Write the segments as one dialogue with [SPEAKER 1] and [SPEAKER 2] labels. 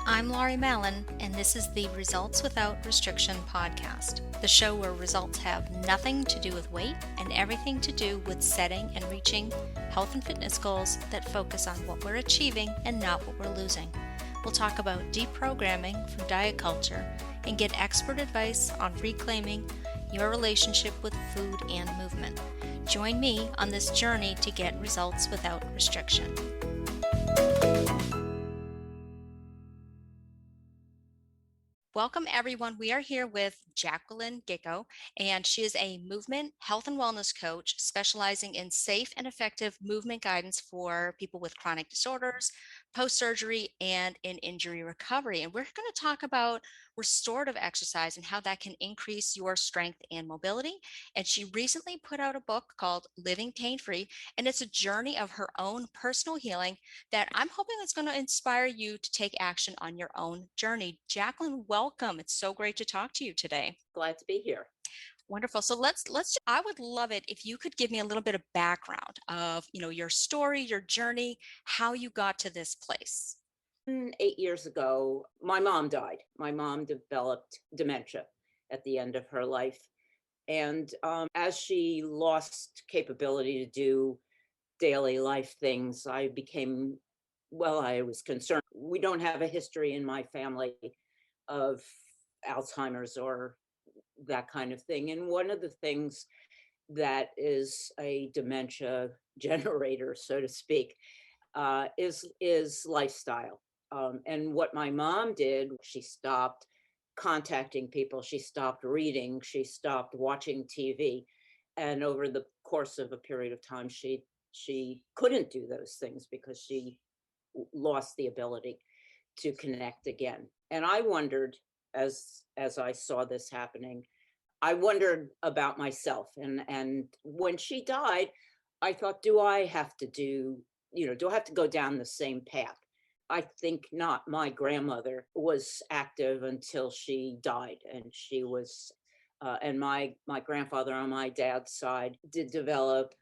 [SPEAKER 1] I'm Laurie Mallon, and this is the Results Without Restriction podcast, the show where results have nothing to do with weight and everything to do with setting and reaching health and fitness goals that focus on what we're achieving and not what we're losing. We'll talk about deprogramming from diet culture and get expert advice on reclaiming your relationship with food and movement. Join me on this journey to get results without restriction. Welcome, everyone. We are here with Jacqueline Gikow, and she is a movement health and wellness coach specializing in safe and effective movement guidance for people with chronic disorders, post-surgery, and in injury recovery. And we're going to talk about restorative exercise and how that can increase your strength and mobility. And she recently put out a book called Living Pain-Free, and it's a journey of her own personal healing that I'm hoping is going to inspire you to take action on your own journey. Jacqueline, welcome. It's so great to talk to you today.
[SPEAKER 2] Glad to be here.
[SPEAKER 1] Wonderful. So I would love it if you could give me a little bit of background of, your story, your journey, how you got to this place.
[SPEAKER 2] 8 years ago, my mom died. My mom developed dementia at the end of her life. And as she lost capability to do daily life things, I was concerned. We don't have a history in my family of Alzheimer's or that kind of thing. And one of the things that is a dementia generator, so to speak, is lifestyle. And what my mom did, she stopped contacting people, she stopped reading, she stopped watching TV, and over the course of a period of time, she couldn't do those things because she lost the ability to connect again. And I wondered, as I saw this happening, I wondered about myself. And when she died, I thought, do I have to go down the same path? I think not. My grandmother was active until she died, and and my grandfather on my dad's side did develop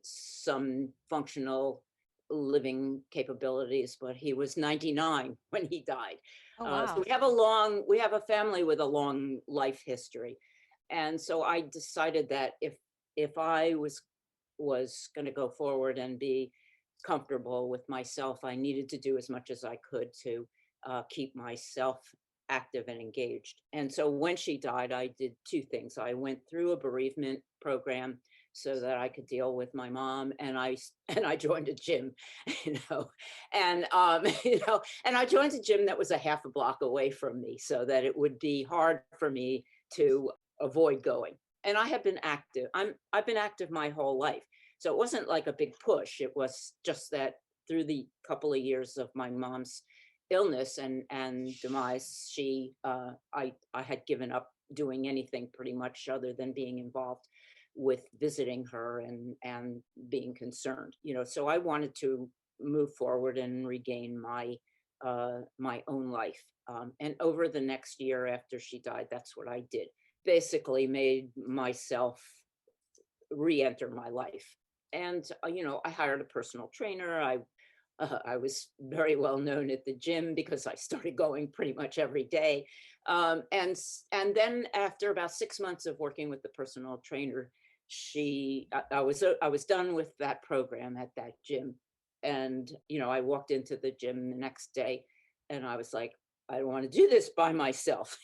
[SPEAKER 2] some functional living capabilities, but he was 99 when he died.
[SPEAKER 1] Oh,
[SPEAKER 2] So
[SPEAKER 1] wow.
[SPEAKER 2] we have a family with a long life history, and so I decided that if I was going to go forward and be comfortable with myself, I needed to do as much as I could to keep myself active and engaged. And so when she died, I did two things. I went through a bereavement program so that I could deal with my mom, and I joined a gym, you know, and and I joined a gym that was a half a block away from me, so that it would be hard for me to avoid going. And I have been active. I've been active my whole life. So it wasn't like a big push. It was just that through the couple of years of my mom's illness and demise, I had given up doing anything pretty much other than being involved with visiting her and being concerned. So I wanted to move forward and regain my own life. And over the next year after she died, that's what I did. Basically made myself re-enter my life. And I hired a personal trainer. I was very well known at the gym because I started going pretty much every day. And then after about 6 months of working with the personal trainer, I was done with that program at that gym. And I walked into the gym the next day, and I was like, I don't want to do this by myself.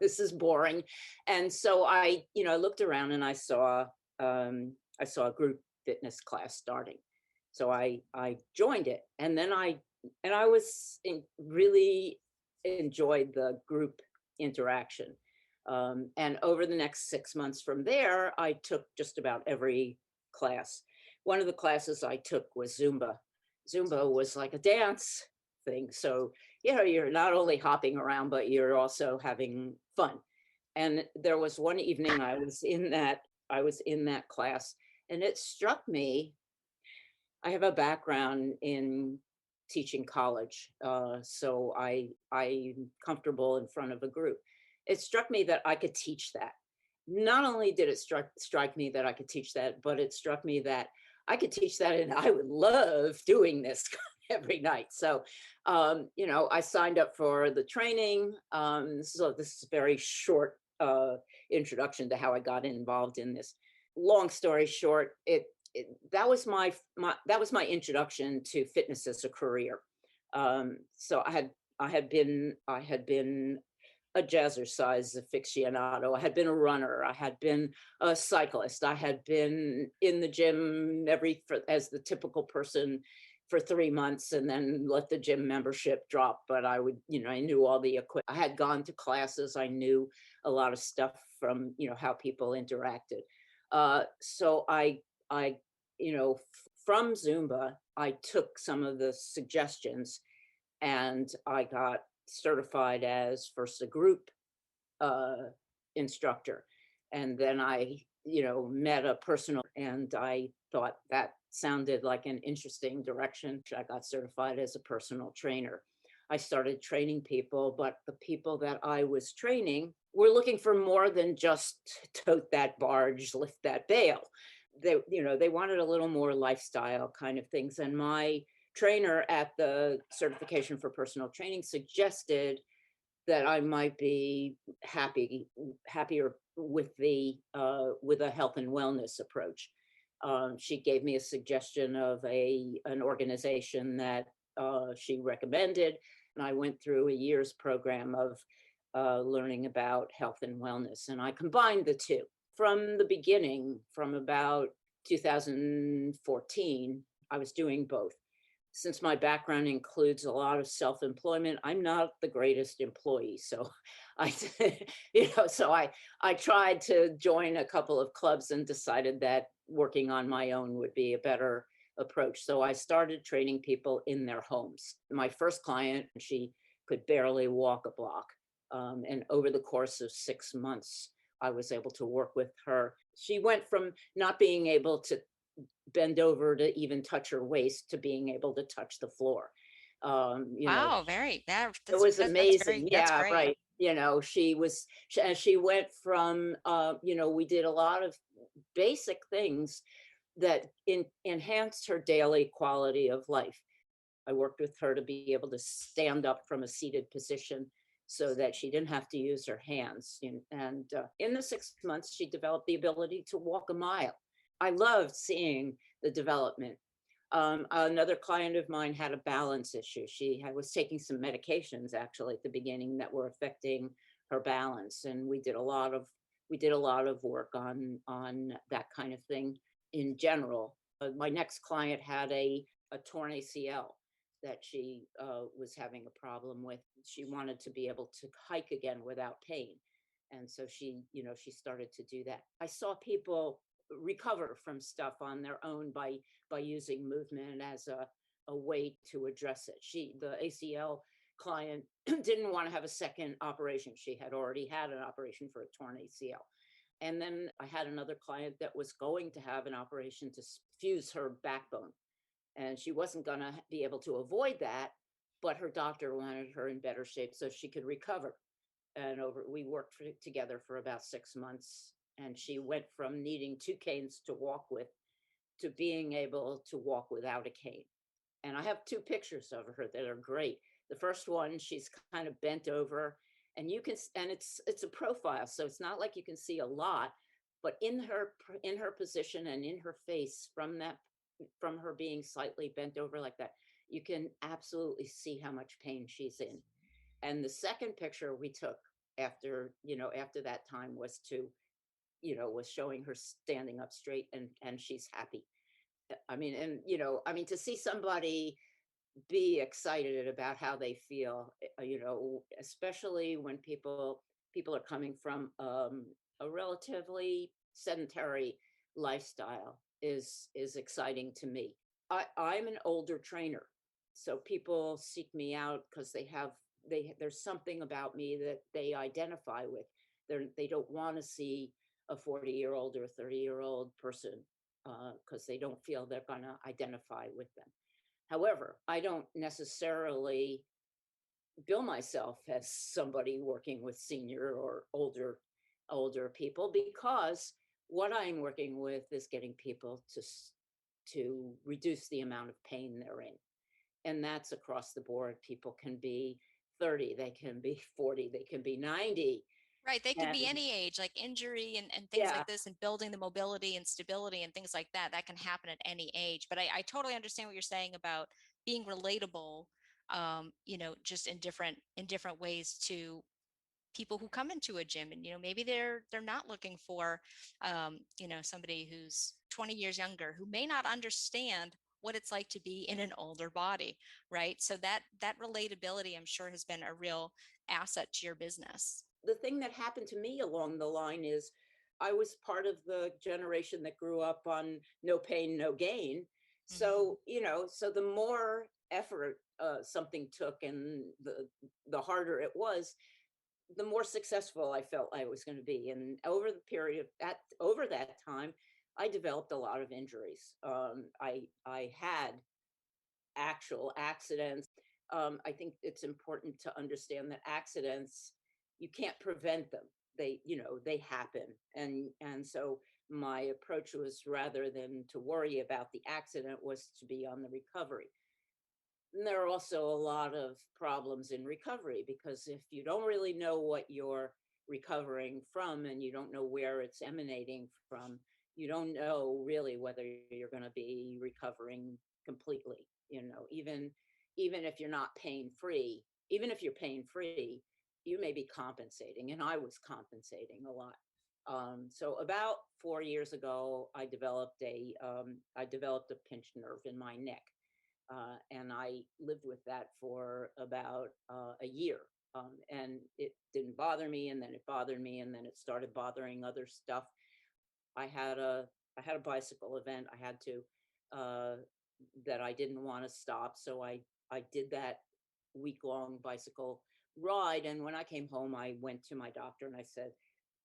[SPEAKER 2] This is boring. And so I looked around, and I saw a group fitness class starting. So I joined it, and then really enjoyed the group interaction. And over the next 6 months from there, I took just about every class. One of the classes I took was Zumba. Zumba was like a dance thing. So, you're not only hopping around, but you're also having fun. And there was one evening I was in that class, and it struck me. I have a background in teaching college, so I'm comfortable in front of a group. It struck me that I could teach that. Not only did it strike me that I could teach that, but it struck me that I could teach that, and I would love doing this. every night. So, I signed up for the training. So this is a very short introduction to how I got involved in this. Long story short, that was my introduction to fitness as a career. So I had been a jazzercise aficionado. I had been a runner. I had been a cyclist. I had been in the gym as the typical person for 3 months and then let the gym membership drop. But I knew all the equipment. I had gone to classes. I knew a lot of stuff from, how people interacted. So I, from Zumba, I took some of the suggestions and I got certified as first a group uh, instructor. And then I, met a personal, and I thought that sounded like an interesting direction. I got certified as a personal trainer. I started training people, but the people that I was training were looking for more than just tote that barge, lift that bale. They wanted a little more lifestyle kind of things. And my trainer at the certification for personal training suggested that I might be happier with a health and wellness approach. She gave me a suggestion of an organization that she recommended, and I went through a year's program of learning about health and wellness, and I combined the two from the beginning. From about 2014, I was doing both. Since my background includes a lot of self-employment, I'm not the greatest employee. So I, I tried to join a couple of clubs and decided that working on my own would be a better approach. So I started training people in their homes. My first client, she could barely walk a block. And over the course of 6 months, I was able to work with her. She went from not being able to bend over to even touch her waist to being able to touch the floor.
[SPEAKER 1] Wow,
[SPEAKER 2] It was
[SPEAKER 1] very,
[SPEAKER 2] amazing.
[SPEAKER 1] that's
[SPEAKER 2] Yeah,
[SPEAKER 1] great.
[SPEAKER 2] right. She went from, we did a lot of basic things that enhanced her daily quality of life. I worked with her to be able to stand up from a seated position so that she didn't have to use her hands. And in the 6 months, she developed the ability to walk a mile. I loved seeing the development. Another client of mine had a balance issue. Was taking some medications actually at the beginning that were affecting her balance, and we did a lot of work on that kind of thing in general. My next client had a torn ACL that she was having a problem with. She wanted to be able to hike again without pain. And so she started to do that. I saw people recover from stuff on their own by using movement as a way to address it. The ACL client didn't want to have a second operation. She had already had an operation for a torn ACL. And then I had another client that was going to have an operation to fuse her backbone. And she wasn't going to be able to avoid that, but her doctor wanted her in better shape so she could recover. And we worked together for about 6 months, and she went from needing two canes to walk with to being able to walk without a cane. And I have two pictures of her that are great. The first one, she's kind of bent over, and it's a profile, so it's not like you can see a lot, but in her position and in her face, from her being slightly bent over like that, you can absolutely see how much pain she's in. And the second picture we took after that time was showing her standing up straight, and she's happy. I mean, to see somebody be excited about how they feel, especially when people are coming from a relatively sedentary lifestyle is exciting to me. I'm an older trainer, so people seek me out because there's something about me that they identify with. They don't want to see a 40-year-old or a 30-year-old person because they don't feel they're going to identify with them. However, I don't necessarily bill myself as somebody working with senior or older people, because what I'm working with is getting people to reduce the amount of pain they're in. And that's across the board. People can be 30, they can be 40, they can be 90.
[SPEAKER 1] Right. They could
[SPEAKER 2] And
[SPEAKER 1] be any age, like injury and things
[SPEAKER 2] yeah,
[SPEAKER 1] like this, and building the mobility and stability and things like that. That can happen at any age. But I totally understand what you're saying about being relatable, just in different ways to people who come into a gym. And maybe they're not looking for somebody who's 20 years younger, who may not understand what it's like to be in an older body, right? So that relatability, I'm sure, has been a real asset to your business.
[SPEAKER 2] the thing that happened to me along the line is I was part of the generation that grew up on no pain, no gain.
[SPEAKER 1] Mhm.
[SPEAKER 2] So, so the more effort something took and the harder it was, the more successful I felt I was going to be. And over that time, I developed a lot of injuries. I had actual accidents. I think it's important to understand that accidents, you can't prevent them. They happen. And so my approach was, rather than to worry about the accident, was to be on the recovery. And there are also a lot of problems in recovery, because if you don't really know what you're recovering from and you don't know where it's emanating from, you don't know really whether you're going to be recovering completely. Even if you're not pain free, even if you're pain free, you may be compensating. And I was compensating a lot. So about 4 years ago, I developed a pinched nerve in my neck, and I lived with that for about a year. And it didn't bother me, and then it bothered me, and then it started bothering other stuff. I had a I had a bicycle event I had to uh, that I didn't want to stop, so I did that week-long bicycle ride. And when I came home, I went to my doctor and I said,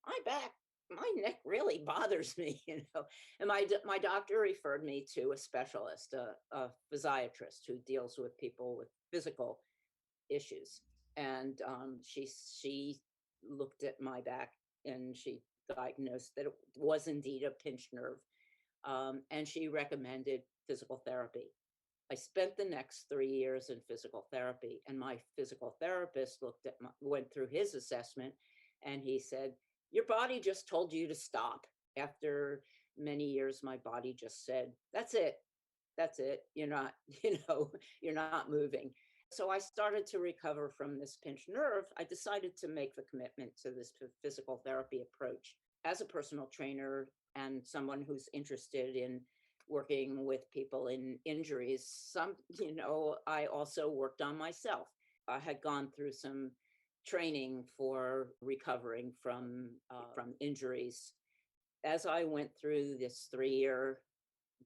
[SPEAKER 2] my back, my neck really bothers me, And my doctor referred me to a specialist, a physiatrist who deals with people with physical issues. And she looked at my back and she diagnosed that it was indeed a pinched nerve. And she recommended physical therapy. I spent the next 3 years in physical therapy, and my physical therapist went through his assessment, and he said, "Your body just told you to stop." After many years, my body just said, "That's it. That's it. You're not, you're not moving." So I started to recover from this pinched nerve. I decided to make the commitment to this physical therapy approach as a personal trainer and someone who's interested in working with people in injuries. I also worked on myself. I had gone through some training for recovering from injuries. As I went through this 3 year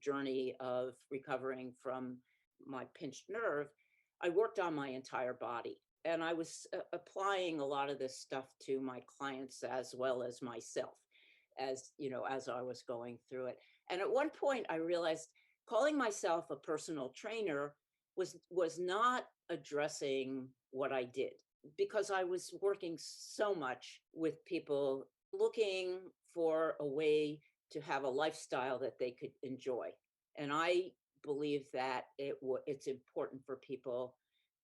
[SPEAKER 2] journey of recovering from my pinched nerve, I worked on my entire body. And I was applying a lot of this stuff to my clients as well as myself, as I was going through it. And at one point I realized calling myself a personal trainer was not addressing what I did, because I was working so much with people looking for a way to have a lifestyle that they could enjoy. And I believe that it's important for people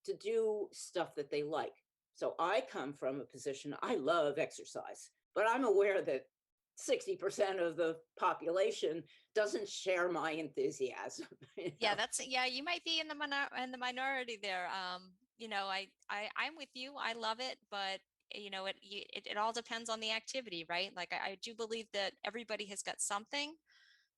[SPEAKER 2] to do stuff that they like. So I come from a position, I love exercise, but I'm aware that 60% of the population doesn't share my enthusiasm. you
[SPEAKER 1] Yeah,
[SPEAKER 2] know.
[SPEAKER 1] yeah, you might be in the minority there. I'm with you. I love it, but it all depends on the activity, right? Like I do believe that everybody has got something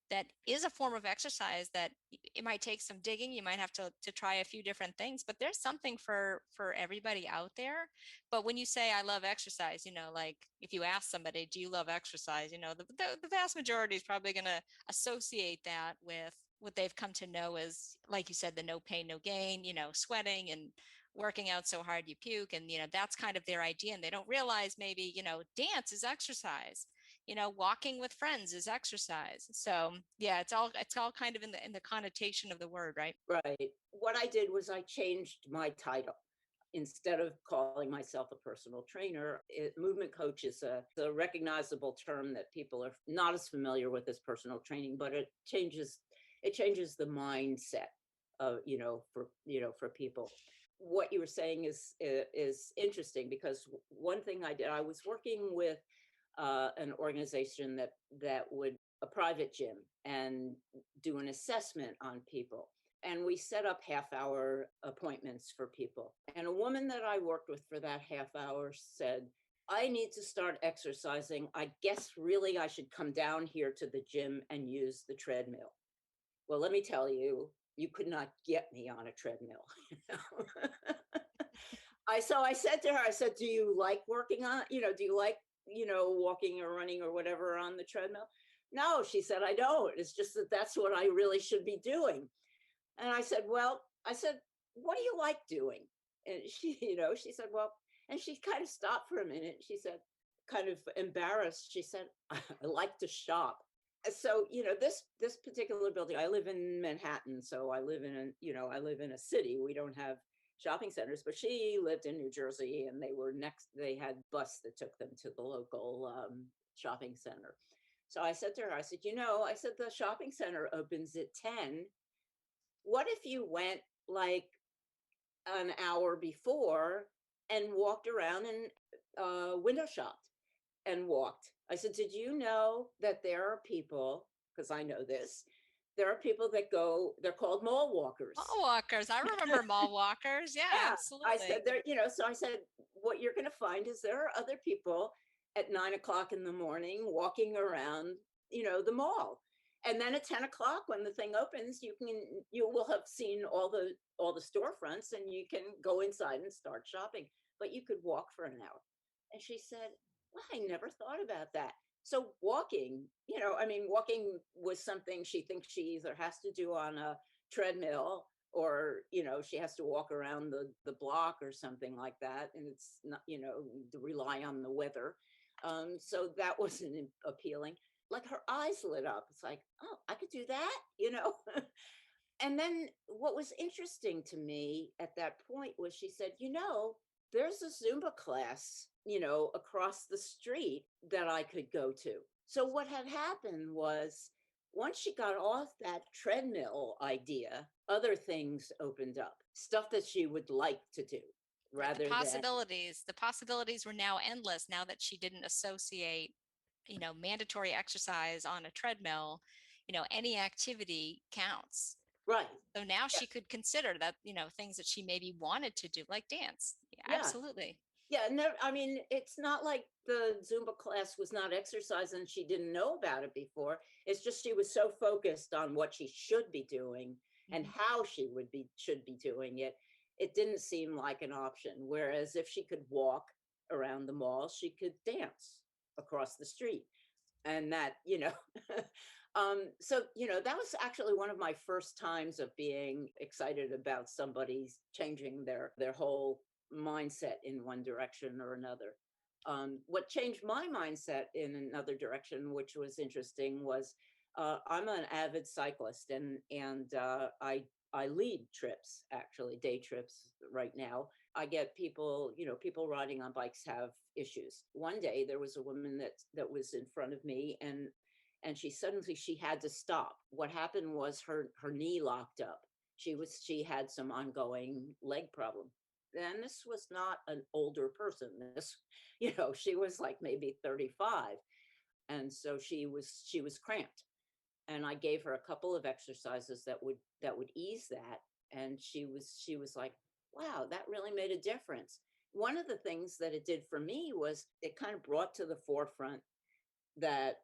[SPEAKER 1] that is a form of exercise that it might take some digging. You might have to try a few different things, but there's something for everybody out there. But when you say I love exercise, like if you ask somebody, do you love exercise? The vast majority is probably going to associate that with what they've come to know as, like you said, the no pain, no gain, sweating and working out so hard you puke. And, that's kind of their idea. And they don't realize maybe, dance is exercise, walking with friends is exercise. So yeah, it's all kind of in the connotation of the word, right?
[SPEAKER 2] Right. What I did was I changed my title. Instead of calling myself a personal trainer, movement coach is a recognizable term that people are not as familiar with as personal training, but it changes the mindset. for people. What you were saying is interesting because one thing I did, I was working with an organization that would a private gym and do an assessment on people. And we set up half-hour appointments for people. And a woman that I worked with for that half hour said, I need to start exercising. I guess really I should come down here to the gym and use the treadmill. Well, let me tell you, you could not get me on a treadmill. You know? I said to her, I said, do you like working on, do you like, walking or running or whatever on the treadmill? No, she said, I don't. It's just that that's what I really should be doing. And I said, well, what do you like doing? And she, she said, well, and she kind of stopped for a minute. She said, kind of embarrassed, she said, I like to shop. So, this particular building, I live in Manhattan. So I live in a city. We don't have shopping centers, but she lived in New Jersey and they had bus that took them to the local shopping center. So I said to her, I said, the shopping center opens at 10. What if you went like an hour before and walked around and window shopped and walked? I said, did you know that there are people, because I know this, there are people that go, they're called mall walkers.
[SPEAKER 1] Mall walkers. I remember mall walkers. Yeah,
[SPEAKER 2] Yeah, I said
[SPEAKER 1] absolutely.
[SPEAKER 2] there, so I said, what you're going to find is there are other people at 9 o'clock in the morning walking around, the mall. And then at 10 o'clock, when the thing opens, you will have seen all the storefronts and you can go inside and start shopping, but you could walk for an hour. And she said, well, I never thought about that. So walking, walking was something she thinks she either has to do on a treadmill or she has to walk around the block or something like that, and it's not to rely on the weather. So that wasn't appealing. Like her eyes lit up. It's like, oh, I could do that. And then what was interesting to me at that point was she said, there's a Zumba class across the street that I could go to. So what had happened was, once she got off that treadmill idea, other things opened up, stuff that she would like to do
[SPEAKER 1] Yeah,
[SPEAKER 2] rather than.
[SPEAKER 1] the possibilities were now endless now that she didn't associate, mandatory exercise on a treadmill. Any activity counts.
[SPEAKER 2] Right.
[SPEAKER 1] So now
[SPEAKER 2] Yeah.
[SPEAKER 1] she could consider that, things that she maybe wanted to do, like dance. Yeah,
[SPEAKER 2] Yeah.
[SPEAKER 1] absolutely.
[SPEAKER 2] Yeah. No, I mean, it's not like the Zumba class was not exercise and she didn't know about it before. It's just she was so focused on what she should be doing and
[SPEAKER 1] Mhm.
[SPEAKER 2] how should be doing it. It didn't seem like an option. Whereas if she could walk around the mall, she could dance across the street. And that, so, that was actually one of my first times of being excited about somebody's changing their whole mindset in one direction or another. What changed my mindset in another direction, which was interesting, was I'm an avid cyclist, and I lead trips, actually day trips right now. I get people riding on bikes have issues. One day there was a woman that was in front of me, and she had to stop. What happened was her knee locked up. She had some ongoing leg problem. And this was not an older person. This, she was like maybe 35. And so she was cramped. And I gave her a couple of exercises that would ease that. And she was like, wow, that really made a difference. One of the things that it did for me was it kind of brought to the forefront that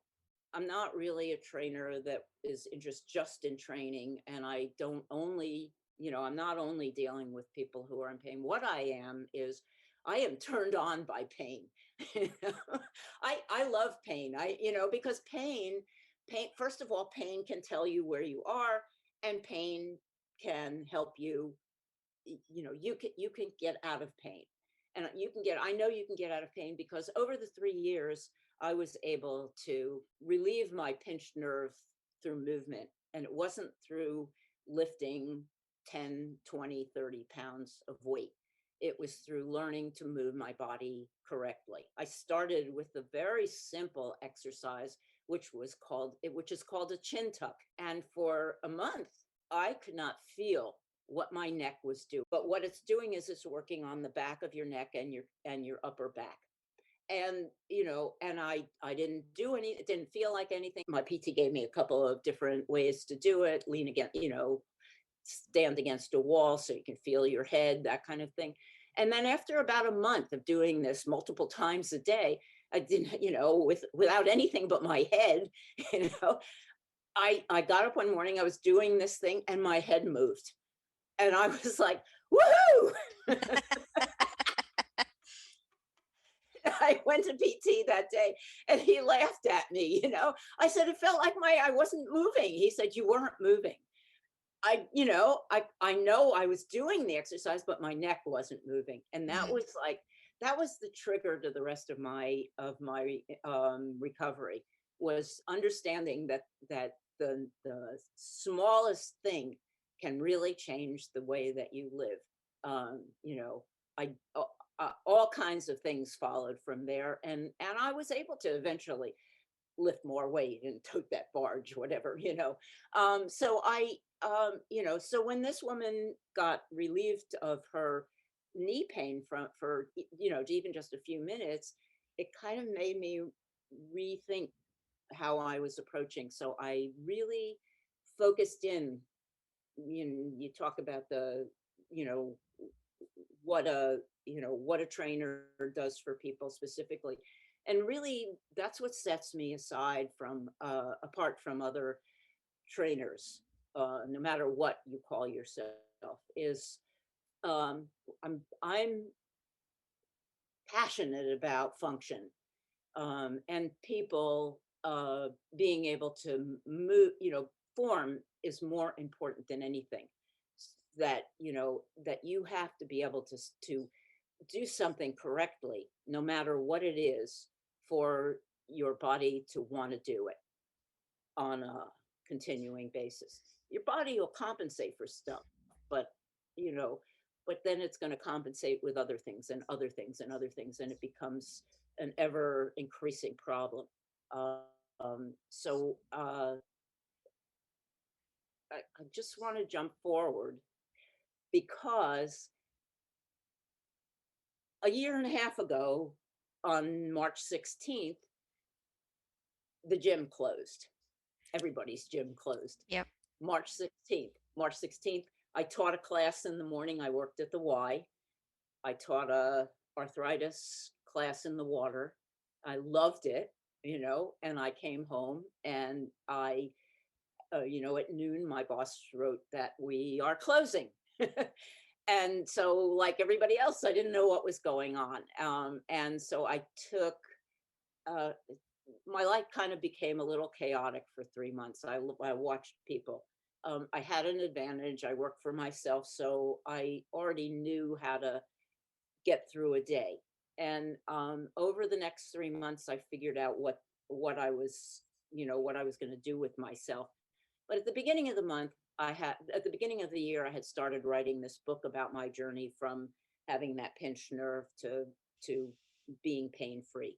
[SPEAKER 2] I'm not really a trainer that is interested just in training. And I don't only, I'm not only dealing with people who are in pain. What I am is I am turned on by pain. I love pain. Because first of all, pain can tell you where you are, and pain can help you. You can get out of pain, and I know you can get out of pain because over the 3 years I was able to relieve my pinched nerve through movement, and it wasn't through lifting 10, 20, 30 pounds of weight. It was through learning to move my body correctly. I started with a very simple exercise which is called a chin tuck, and for a month I could not feel what my neck was doing. But what it's doing is it's working on the back of your neck and your upper back. And, and I didn't do any, it didn't feel like anything. My PT gave me a couple of different ways to do it, lean against, stand against a wall so you can feel your head, that kind of thing. And then after about a month of doing this multiple times a day, I didn't, without anything but my head, you know, I got up one morning, I was doing this thing and my head moved. And I was like, woohoo! I went to PT that day and he laughed at me. I said, it felt like I wasn't moving. He said, you weren't moving. I know I was doing the exercise, but my neck wasn't moving. And
[SPEAKER 1] Mhm.
[SPEAKER 2] that was the trigger to the rest of my recovery, was understanding that the smallest thing can really change the way that you live. I all kinds of things followed from there, and I was able to eventually lift more weight and tote that barge, whatever. So when this woman got relieved of her knee pain even just a few minutes, it kind of made me rethink how I was approaching. So I really focused in. You talk about you know, what a trainer does for people specifically, and really that's what sets me aside from apart from other trainers, no matter what you call yourself, is um I'm passionate about function, and people being able to move, form is more important than anything. That you have to be able to do something correctly, no matter what it is, for your body to want to do it on a continuing basis. Your body will compensate for stuff, but you know, but then it's going to compensate with other things and other things and other things, and it becomes an ever increasing problem. So I just want to jump forward because a year and a half ago, on March 16th, the gym closed. Everybody's gym closed.
[SPEAKER 1] Yep.
[SPEAKER 2] March 16th, I taught a class in the morning. I worked at the Y. I taught a arthritis class in the water. I loved it, and I came home and at noon, my boss wrote that we are closing. And so, like everybody else, I didn't know what was going on. And so I took, uh, my life kind of became a little chaotic for 3 months. I watched people. I had an advantage. I worked for myself, so I already knew how to get through a day. And over the next 3 months, I figured out what I was, what I was going to do with myself. But at the beginning of the month, at the beginning of the year, I had started writing this book about my journey from having that pinched nerve to being pain free,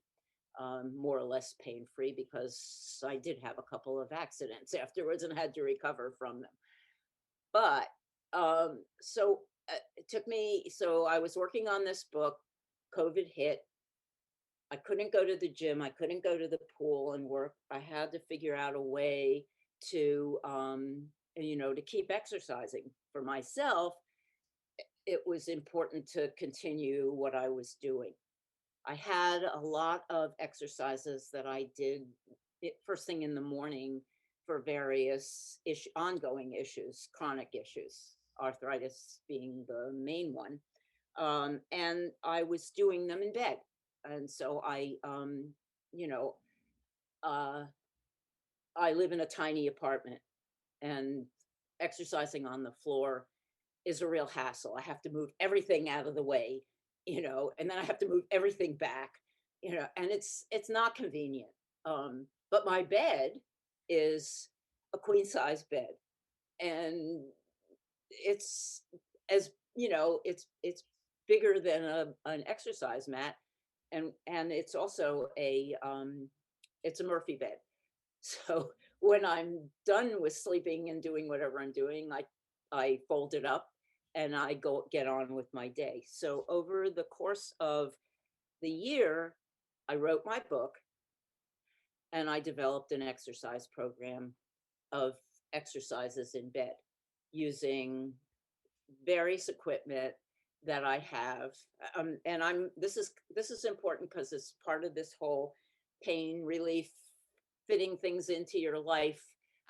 [SPEAKER 2] more or less pain free, because I did have a couple of accidents afterwards and had to recover from them. But it took me. So I was working on this book. COVID hit. I couldn't go to the gym. I couldn't go to the pool and work. I had to figure out a way to, to keep exercising for myself. It was important to continue what I was doing. I had a lot of exercises that I did first thing in the morning for various ongoing issues, chronic issues, arthritis being the main one. And I was doing them in bed. And so you know, uh, I live in a tiny apartment, and exercising on the floor is a real hassle. I have to move everything out of the way, and then I have to move everything back, and it's not convenient. But my bed is a queen size bed, and it's it's bigger than an exercise mat, and it's also it's a Murphy bed. So when I'm done with sleeping and doing whatever I'm doing, I fold it up and I go get on with my day. So over the course of the year, I wrote my book and I developed an exercise program of exercises in bed using various equipment that I have. And this is important because it's part of this whole pain relief, fitting things into your life.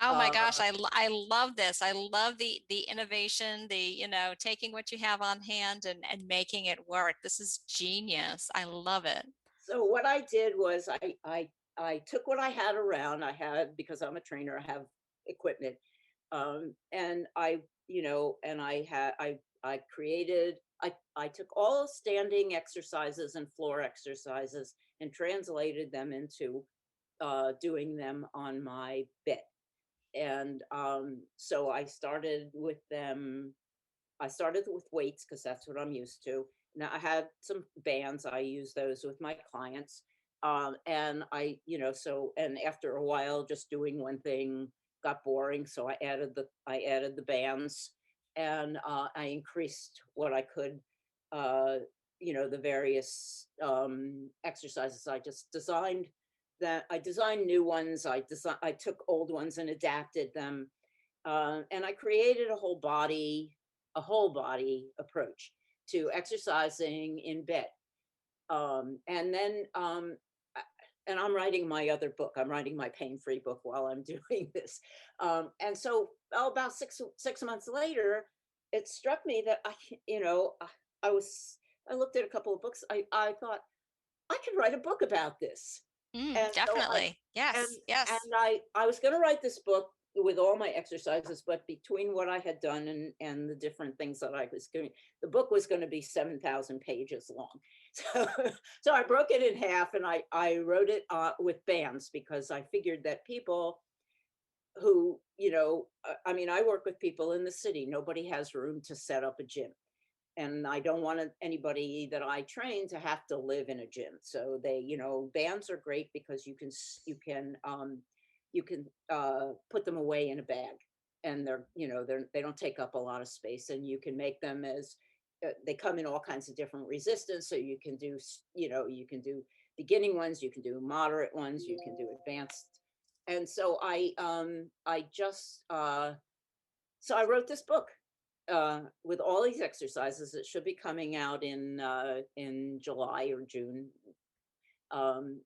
[SPEAKER 1] Oh my
[SPEAKER 2] Uh,
[SPEAKER 1] gosh, I love this. I love the innovation, the, taking what you have on hand and making it work. This is genius. I love it.
[SPEAKER 2] so what I did was I took what I had around. I had, because I'm a trainer, I have equipment. And I created, I took all standing exercises and floor exercises and translated them into doing them on my bed. And so I started with them. I started with weights because that's what I'm used to. Now I had some bands. I use those with my clients. And and after a while, just doing one thing got boring. So I added the bands, and I increased what I could. The various exercises. I designed new ones. I took old ones and adapted them, and I created a whole body approach to exercising in bed. And then, and I'm writing my other book. I'm writing my pain-free book while I'm doing this. And so about 6 months later, it struck me that I was, I looked at a couple of books. I thought I could write a book about this. And so
[SPEAKER 1] Definitely.
[SPEAKER 2] and
[SPEAKER 1] Yes, yes.
[SPEAKER 2] I was going to write this book with all my exercises, but between what I had done and the different things that I was doing, the book was going to be 7,000 pages long. So, so I broke it in half, and I wrote it with bands, because I figured that people who, I mean, I work with people in the city. Nobody has room to set up a gym. And I don't want anybody that I train to have to live in a gym. So bands are great because you can put them away in a bag, and they don't take up a lot of space, and you can make them as they come in all kinds of different resistance. So you can do beginning ones, you can do moderate ones, you can do advanced. And so so I wrote this book with all these exercises. It should be coming out in July or June. Um,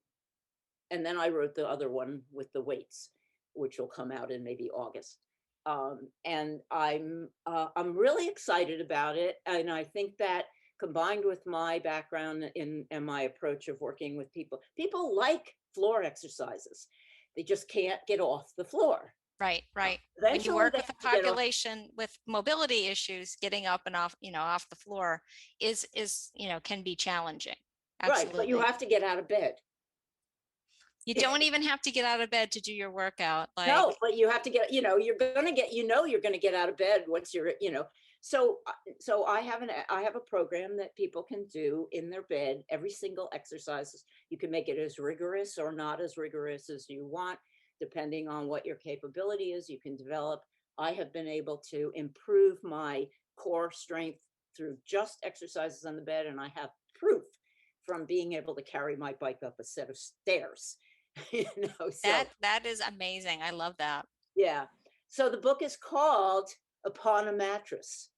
[SPEAKER 2] and then I wrote the other one with the weights, which will come out in maybe August. And I'm really excited about it, and I think that combined with my background and my approach of working with people like floor exercises. They just can't get off the floor.
[SPEAKER 1] Right, right. When you
[SPEAKER 2] Eventually,
[SPEAKER 1] work
[SPEAKER 2] they
[SPEAKER 1] with a
[SPEAKER 2] have to get off.
[SPEAKER 1] population with mobility issues, getting up and off, off the floor can be challenging.
[SPEAKER 2] Right, but you
[SPEAKER 1] Absolutely.
[SPEAKER 2] have to get out of bed.
[SPEAKER 1] You don't even have to get out of bed to do your workout.
[SPEAKER 2] No,
[SPEAKER 1] Like,
[SPEAKER 2] but you have to get, you're gonna get, you're gonna get out of bed once so I have a program that people can do in their bed. Every single exercise, you can make it as rigorous or not as rigorous as you want, depending on what your capability is. You can develop. I have been able to improve my core strength through just exercises on the bed, and I have proof from being able to carry my bike up a set of stairs. So
[SPEAKER 1] that is amazing. I love that.
[SPEAKER 2] yeah. So the book is called Upon a Mattress.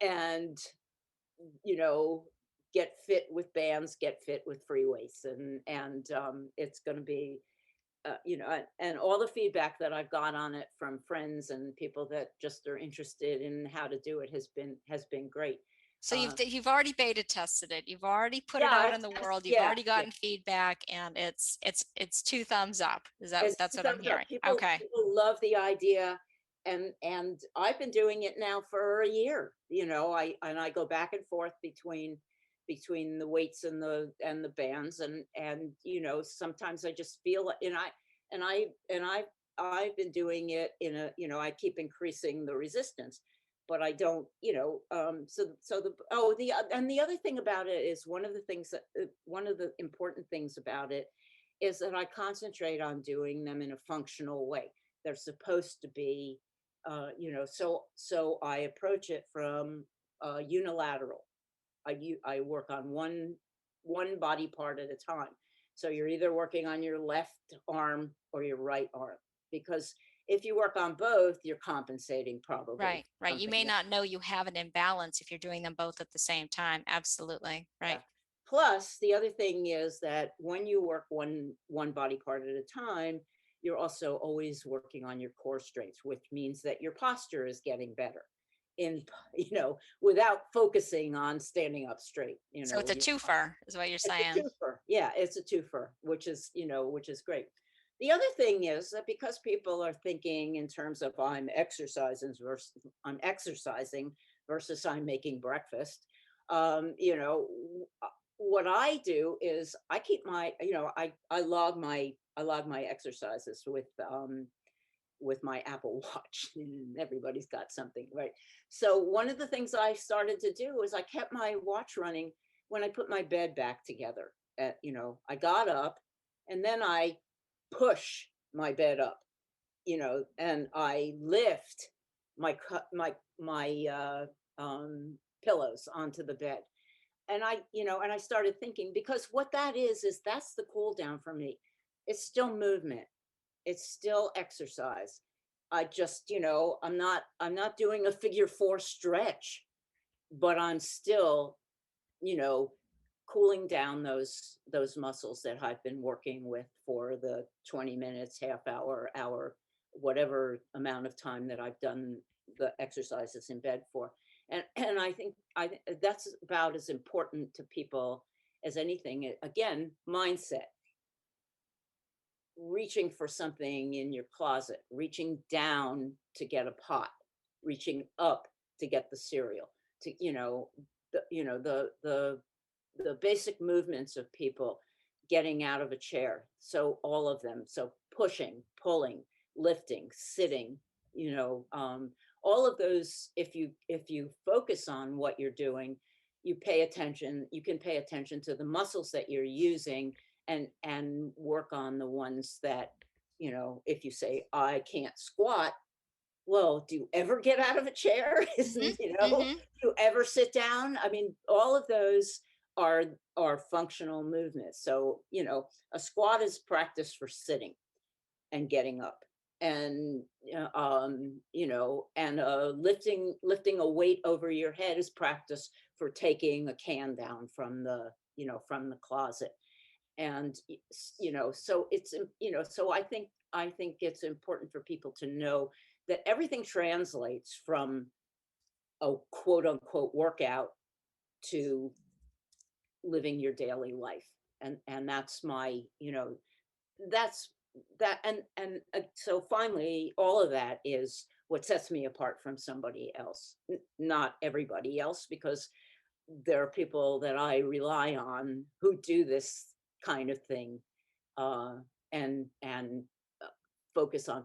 [SPEAKER 2] And, you know, get fit with bands, get fit with free weights. And it's going to be, and all the feedback that I've got on it from friends and people that just are interested in how to do it has been great.
[SPEAKER 1] So
[SPEAKER 2] Uh,
[SPEAKER 1] you've already beta tested it. You've already put it
[SPEAKER 2] yeah,
[SPEAKER 1] out in the world. You've
[SPEAKER 2] yeah,
[SPEAKER 1] already
[SPEAKER 2] yeah.
[SPEAKER 1] gotten feedback, and it's two thumbs up.
[SPEAKER 2] It's
[SPEAKER 1] That's what I'm
[SPEAKER 2] thumbs up.
[SPEAKER 1] hearing? Okay.
[SPEAKER 2] People love the idea, and I've been doing it now for a year. I go back and forth between the weights and the bands, and sometimes I just feel it, I've been doing it I keep increasing the resistance, but I don't, and the other thing about it is one of the important things about it is that I concentrate on doing them in a functional way. They're supposed to be so I approach it from unilateral. I work on one body part at a time. So you're either working on your left arm or your right arm, because if you work on both, you're compensating probably
[SPEAKER 1] Right,
[SPEAKER 2] for
[SPEAKER 1] right. You
[SPEAKER 2] something
[SPEAKER 1] may
[SPEAKER 2] that,
[SPEAKER 1] not know you have an imbalance if you're doing them both at the same time. Absolutely.
[SPEAKER 2] yeah.
[SPEAKER 1] Right.
[SPEAKER 2] Plus, the other thing is that when you work one body part at a time, you're also always working on your core strengths, which means that your posture is getting better in, without focusing on standing up straight,
[SPEAKER 1] So it's a
[SPEAKER 2] when you're
[SPEAKER 1] twofer, is what you're
[SPEAKER 2] it's a
[SPEAKER 1] saying.
[SPEAKER 2] twofer. Yeah, it's a twofer, which is great. The other thing is that because people are thinking in terms of I'm exercising versus I'm making breakfast. What I do is I keep my, I log my exercises with my Apple Watch. Everybody's got something, right? So one of the things I started to do is I kept my watch running when I put my bed back together. I got up and then I push my bed up, and I lift my pillows onto the bed. And I started thinking, because what that is that's the cool down for me. It's still movement, it's still exercise. I just, I'm not doing a figure 4 stretch, but I'm still, you know, cooling down those muscles that I've been working with for the 20 minutes, half hour, whatever amount of time that I've done the exercises in bed for. And I think that's about as important to people as anything. Again, mindset, reaching for something in your closet, reaching down to get a pot, reaching up to get the cereal, to the basic movements of people getting out of a chair. So all of them. So pushing, pulling, lifting, sitting, all of those. If you focus on what you're doing, you pay attention. You can pay attention to the muscles that you're using and work on the ones that, if you say I can't squat, well, do you ever get out of a chair?
[SPEAKER 1] Hmm.
[SPEAKER 2] Isn't,
[SPEAKER 1] Hmm.
[SPEAKER 2] do you ever sit down? I mean, all of those are functional movements. So, a squat is practice for sitting and getting up. And lifting a weight over your head is practice for taking a can down from the closet. And so so I think it's important for people to know that everything translates from a quote unquote workout to living your daily life. And that's my, that's that. And so finally, all of that is what sets me apart from somebody else. Not everybody else, because there are people that I rely on who do this kind of thing, uh, and focus on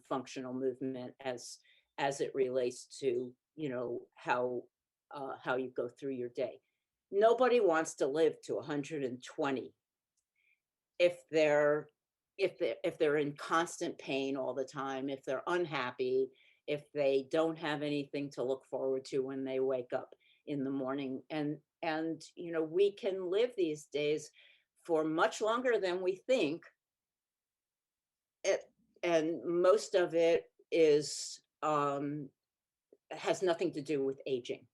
[SPEAKER 2] functional movement as it relates to, how you go through your day. Nobody wants to live to 120 if they're in constant pain all the time, if they're unhappy, if they don't have anything to look forward to when they wake up in the morning. And we can live these days for much longer than we think. It, and most of it is has nothing to do with aging.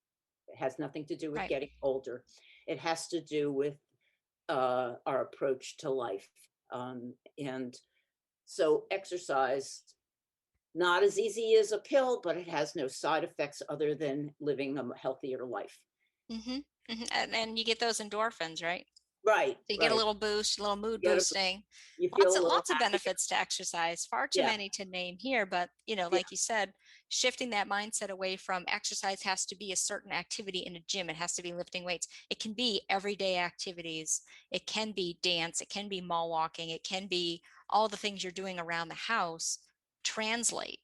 [SPEAKER 2] It has nothing to do with
[SPEAKER 1] Right.
[SPEAKER 2] getting older. It has to do with our approach to life. And so exercise, not as easy as a pill, but it has no side effects other than living a healthier life.
[SPEAKER 1] Hmm. Hmm. And you get those endorphins, right?
[SPEAKER 2] Right,
[SPEAKER 1] So you get a
[SPEAKER 2] right.
[SPEAKER 1] little boost, a little mood
[SPEAKER 2] You,
[SPEAKER 1] boosting.
[SPEAKER 2] you
[SPEAKER 1] Lots
[SPEAKER 2] feel a
[SPEAKER 1] of
[SPEAKER 2] little
[SPEAKER 1] lots of
[SPEAKER 2] happier.
[SPEAKER 1] benefits to exercise. Far too
[SPEAKER 2] Yeah,
[SPEAKER 1] many to name here, but
[SPEAKER 2] yeah,
[SPEAKER 1] like you said, shifting that mindset away from exercise has to be a certain activity in a gym. It has to be lifting weights. It can be everyday activities. It can be dance. It can be mall walking. It can be all the things you're doing around the house translate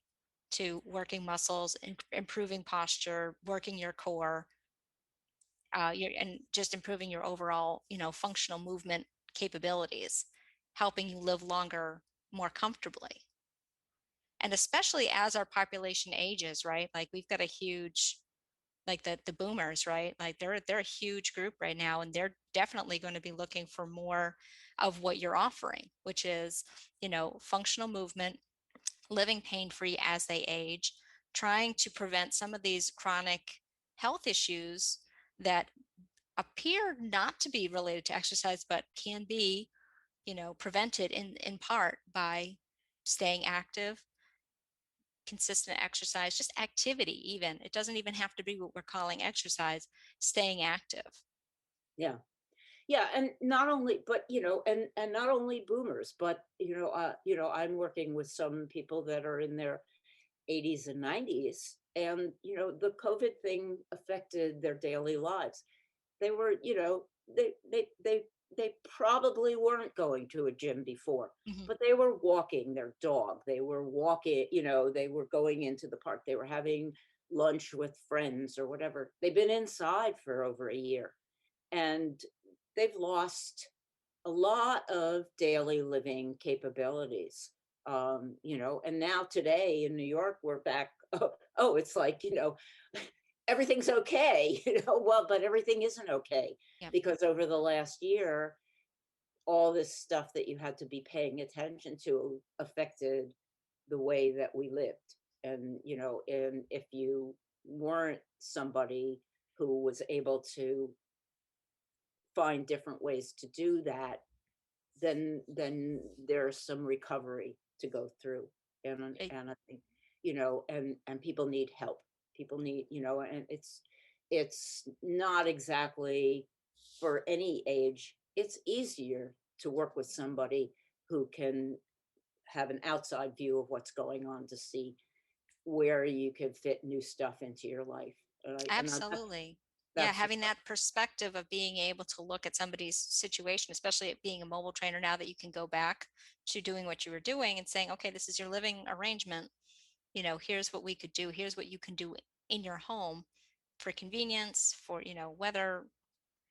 [SPEAKER 1] to working muscles, improving posture, working your core, and just improving your overall, functional movement capabilities, helping you live longer, more comfortably. And especially as our population ages, right? Like we've got a huge, like the boomers, right? Like they're a huge group right now, and they're definitely going to be looking for more of what you're offering, which is, functional movement, living pain free as they age, trying to prevent some of these chronic health issues that appear not to be related to exercise, but can be, prevented in part by staying active, consistent exercise, just activity. Even it doesn't even have to be what we're calling exercise, staying active.
[SPEAKER 2] Yeah. Yeah, and not only, but and not only boomers, but I'm working with some people that are in their 80s and 90s, and the COVID thing affected their daily lives. They were, they probably weren't going to a gym before,
[SPEAKER 1] Mhm.
[SPEAKER 2] but they were walking their dog. They were walking, they were going into the park. They were having lunch with friends or whatever. They've been inside for over a year, and they've lost a lot of daily living capabilities. And now today in New York, we're back. Oh, it's like, everything's okay, well, but everything isn't okay,
[SPEAKER 1] Yep.
[SPEAKER 2] because over the last year, all this stuff that you had to be paying attention to affected the way that we lived. And if you weren't somebody who was able to find different ways to do that, then there's some recovery to go through. and
[SPEAKER 1] Right.
[SPEAKER 2] and I think, and people need help. People need, and it's not exactly for any age. It's easier to work with somebody who can have an outside view of what's going on, to see where you could fit new stuff into your life.
[SPEAKER 1] Absolutely. Yeah,
[SPEAKER 2] That's just
[SPEAKER 1] having that perspective of being able to look at somebody's situation, especially at being a mobile trainer, now that you can go back to doing what you were doing and saying, okay, this is your living arrangement. Here's what we could do. Here's what you can do in your home for convenience, for, weather,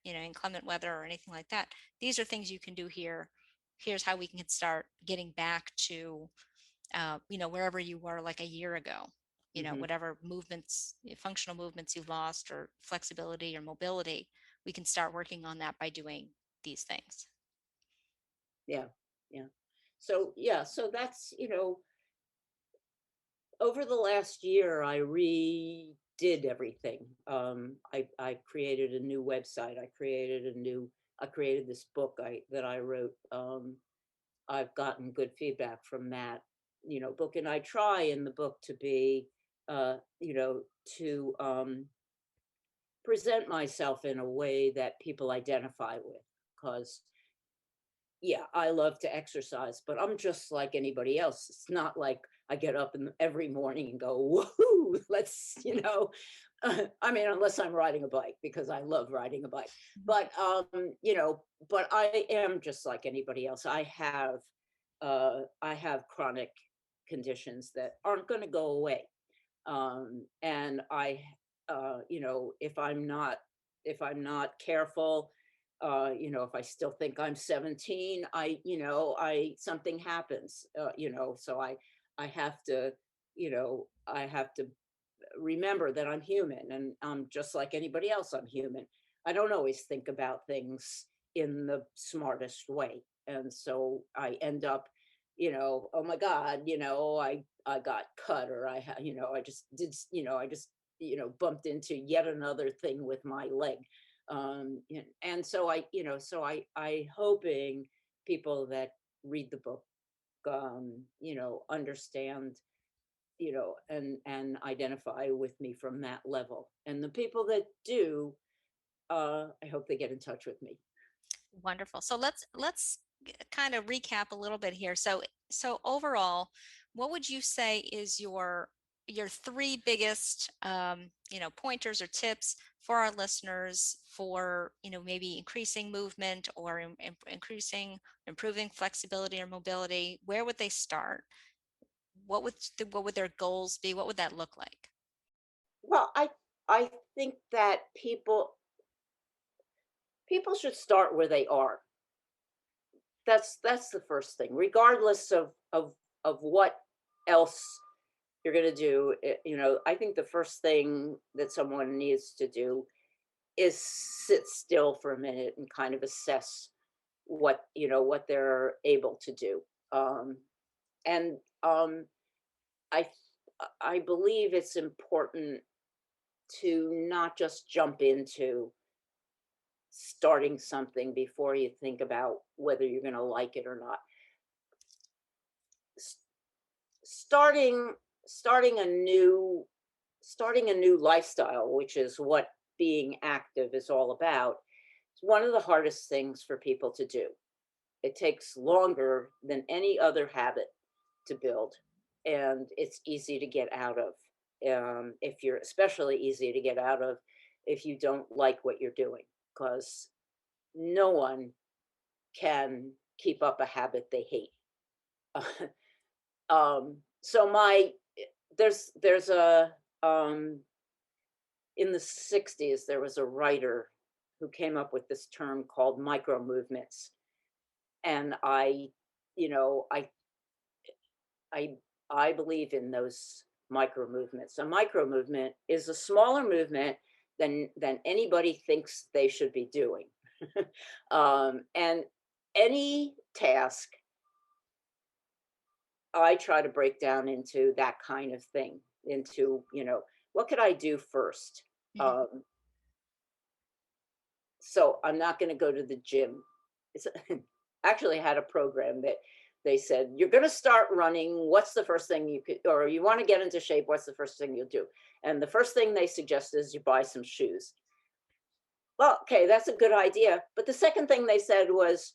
[SPEAKER 1] inclement weather or anything like that. These are things you can do here. Here's how we can start getting back to, wherever you were like a year ago,
[SPEAKER 2] Mhm.
[SPEAKER 1] whatever movements, functional movements you've lost, or flexibility or mobility, we can start working on that by doing these things.
[SPEAKER 2] Yeah, yeah. So yeah, so that's, over the last year, I redid everything. I created a new website. I created this book that I wrote. I've gotten good feedback from that, book, and I try in the book to be, to present myself in a way that people identify with, because yeah, I love to exercise, but I'm just like anybody else. It's not like I get up every morning and go, woohoo, let's, I mean, unless I'm riding a bike, because I love riding a bike.
[SPEAKER 1] Mhm.
[SPEAKER 2] But I am just like anybody else. I have chronic conditions that aren't going to go away. And if I'm not careful, if I still think I'm 17, something happens, so I have to remember that I'm human, and I'm just like anybody else. I'm human. I don't always think about things in the smartest way. And so I end up, oh my God, I got cut, or I just did, I just, bumped into yet another thing with my leg. And so I hoping people that read the book, understand, and identify with me from that level. And the people that do, I hope they get in touch with me.
[SPEAKER 1] Wonderful. So let's kind of recap a little bit here. So overall, what would you say is your three biggest, pointers or tips for our listeners for, maybe increasing movement, or improving flexibility or mobility? Where would they start? What would their goals be? What would that look like?
[SPEAKER 2] Well, I think that people should start where they are. That's the first thing, regardless of what else you're going to do. I think the first thing that someone needs to do is sit still for a minute and kind of assess what they're able to do. And I I believe it's important to not just jump into starting something before you think about whether you're going to like it or not. S- starting starting a new starting a new lifestyle, which is what being active is all about, it's one of the hardest things for people to do. It takes longer than any other habit to build, and it's easy to get out of. If you're especially easy to get out of if you don't like what you're doing, because no one can keep up a habit they hate. So my there's a in the 60s there was a writer who came up with this term called micro movements, and you know I I I believe in those micro movements. A micro movement is a smaller movement than anybody thinks they should be doing. And any task I try to break down into that kind of thing, into, what could I do first?
[SPEAKER 1] Mhm.
[SPEAKER 2] Um, so I'm not going to go to the gym. It's actually had a program that they said, you're going to start running. What's the first thing you could, or you want to get into shape? What's the first thing you'll do? And the first thing they suggest is you buy some shoes. Well, okay, that's a good idea. But the second thing they said was,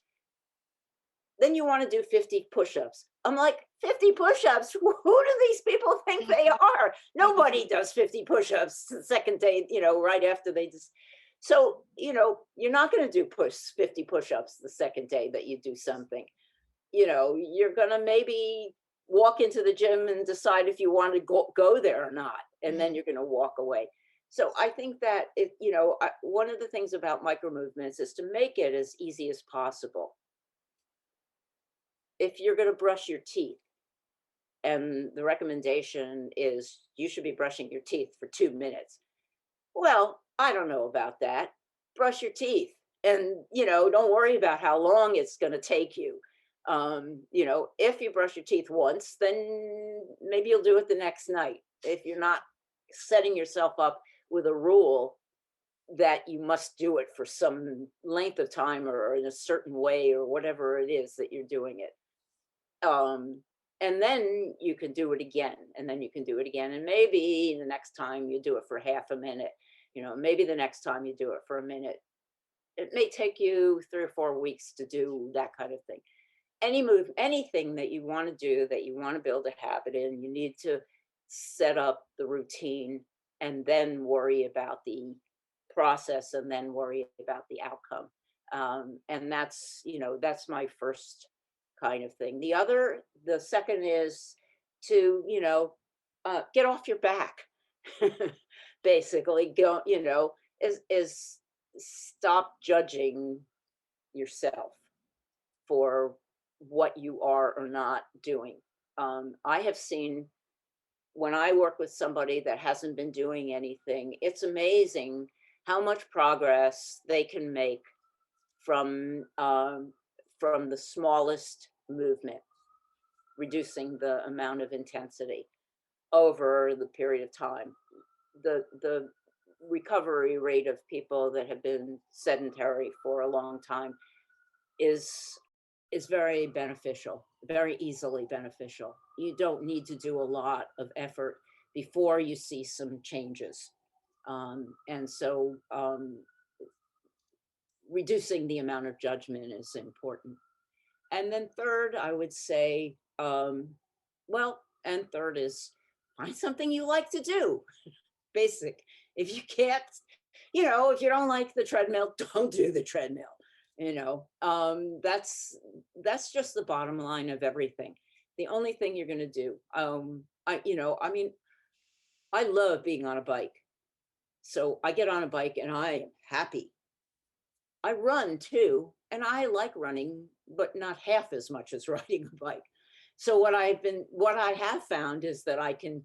[SPEAKER 2] then you want to do 50 push-ups. I'm like, 50 push-ups? Who do these people think they
[SPEAKER 1] Mhm.
[SPEAKER 2] are?
[SPEAKER 1] Mhm.
[SPEAKER 2] Nobody does 50 push-ups the second day, right after they just. So, you're not going to do 50 push-ups the second day that you do something. You're going to maybe walk into the gym and decide if you want to go there or not, and then
[SPEAKER 1] Mhm.
[SPEAKER 2] you're going to walk away. So I think that one of the things about micro movements is to make it as easy as possible. If you're going to brush your teeth, and the recommendation is you should be brushing your teeth for 2 minutes. Well, I don't know about that. Brush your teeth, and, don't worry about how long it's going to take you. If you brush your teeth once, then maybe you'll do it the next night. If you're not setting yourself up with a rule that you must do it for some length of time or in a certain way or whatever it is that you're doing it. And then you can do it again, and then you can do it again, and maybe the next time you do it for half a minute, maybe the next time you do it for a minute. It may take you 3 or 4 weeks to do that kind of thing. Anything that you want to do, that you want to build a habit in, you need to set up the routine and then worry about the process and then worry about the outcome. And that's my first kind of thing. The second is to, get off your back. Basically, go, is stop judging yourself for what you are or not doing. I have seen, when I work with somebody that hasn't been doing anything, it's amazing how much progress they can make from the smallest movement, reducing the amount of intensity over the period of time. The recovery rate of people that have been sedentary for a long time is is very beneficial, very easily beneficial. You don't need to do a lot of effort before you see some changes. And so reducing the amount of judgment is important. And then third, I would say, and third is find something you like to do. Basic. If you can't, if you don't like the treadmill, don't do the treadmill. That's just the bottom line of everything. The only thing you're going to do, I mean, I love being on a bike. So I get on a bike and I am happy. I run too, and I like running, but not half as much as riding a bike. So what I have found is that I can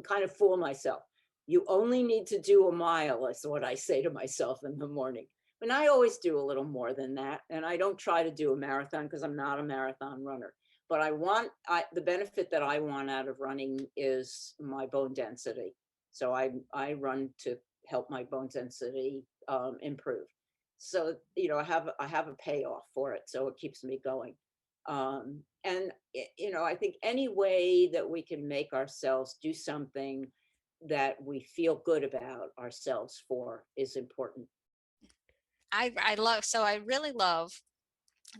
[SPEAKER 2] kind of fool myself. You only need to do a mile, is what I say to myself in the morning. And I always do a little more than that. And I don't try to do a marathon because I'm not a marathon runner. But the benefit that I want out of running is my bone density. So I run to help my bone density improve. So, I have a payoff for it. So it keeps me going. I think any way that we can make ourselves do something that we feel good about ourselves for is important.
[SPEAKER 1] I really love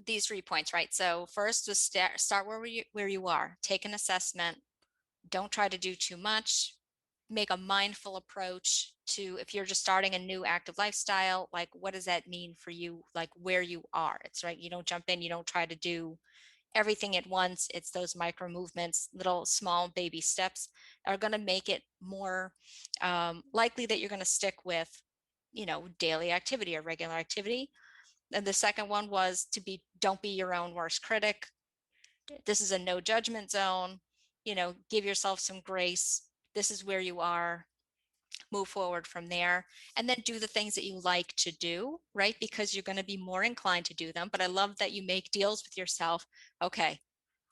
[SPEAKER 1] these 3 points, right? So first was start where you are, take an assessment, don't try to do too much, make a mindful approach to, if you're just starting a new active lifestyle, like what does that mean for you, like where you are. It's right, you don't jump in, you don't try to do everything at once. It's those micro movements, little small baby steps are going to make it more likely that you're going to stick with, daily activity or regular activity. And the second one was don't be your own worst critic. This is a no judgment zone. Give yourself some grace. This is where you are. Move forward from there. And then do the things that you like to do, right? Because you're going to be more inclined to do them. But I love that you make deals with yourself. Okay,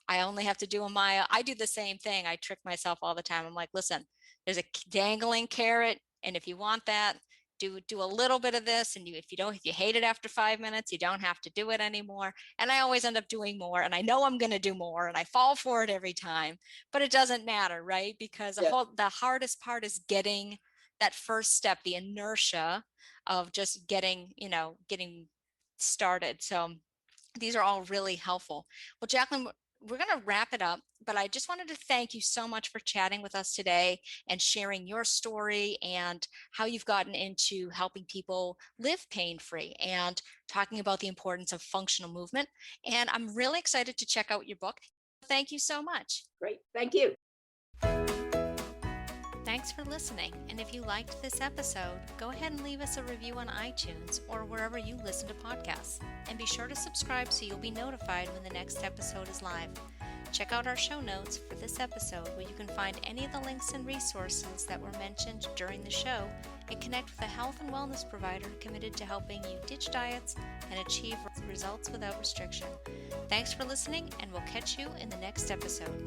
[SPEAKER 1] I only have to do a mile. I do the same thing. I trick myself all the time. I'm like, listen, there's a dangling carrot, and if you want that, do a little bit of this. And if you hate it after 5 minutes, you don't have to do it anymore. And I always end up doing more, and I know I'm going to do more, and I fall for it every time. But it doesn't matter, right? Because
[SPEAKER 2] Yeah.
[SPEAKER 1] the hardest part is getting that first step, the inertia of just getting started. So these are all really helpful. Well, Jacqueline, we're going to wrap it up, but I just wanted to thank you so much for chatting with us today and sharing your story and how you've gotten into helping people live pain-free and talking about the importance of functional movement. And I'm really excited to check out your book. Thank you so much.
[SPEAKER 2] Great. Thank you.
[SPEAKER 1] Thanks for listening. And if you liked this episode, go ahead and leave us a review on iTunes or wherever you listen to podcasts. And be sure to subscribe so you'll be notified when the next episode is live. Check out our show notes for this episode, where you can find any of the links and resources that were mentioned during the show, and connect with a health and wellness provider committed to helping you ditch diets and achieve results without restriction. Thanks for listening, and we'll catch you in the next episode.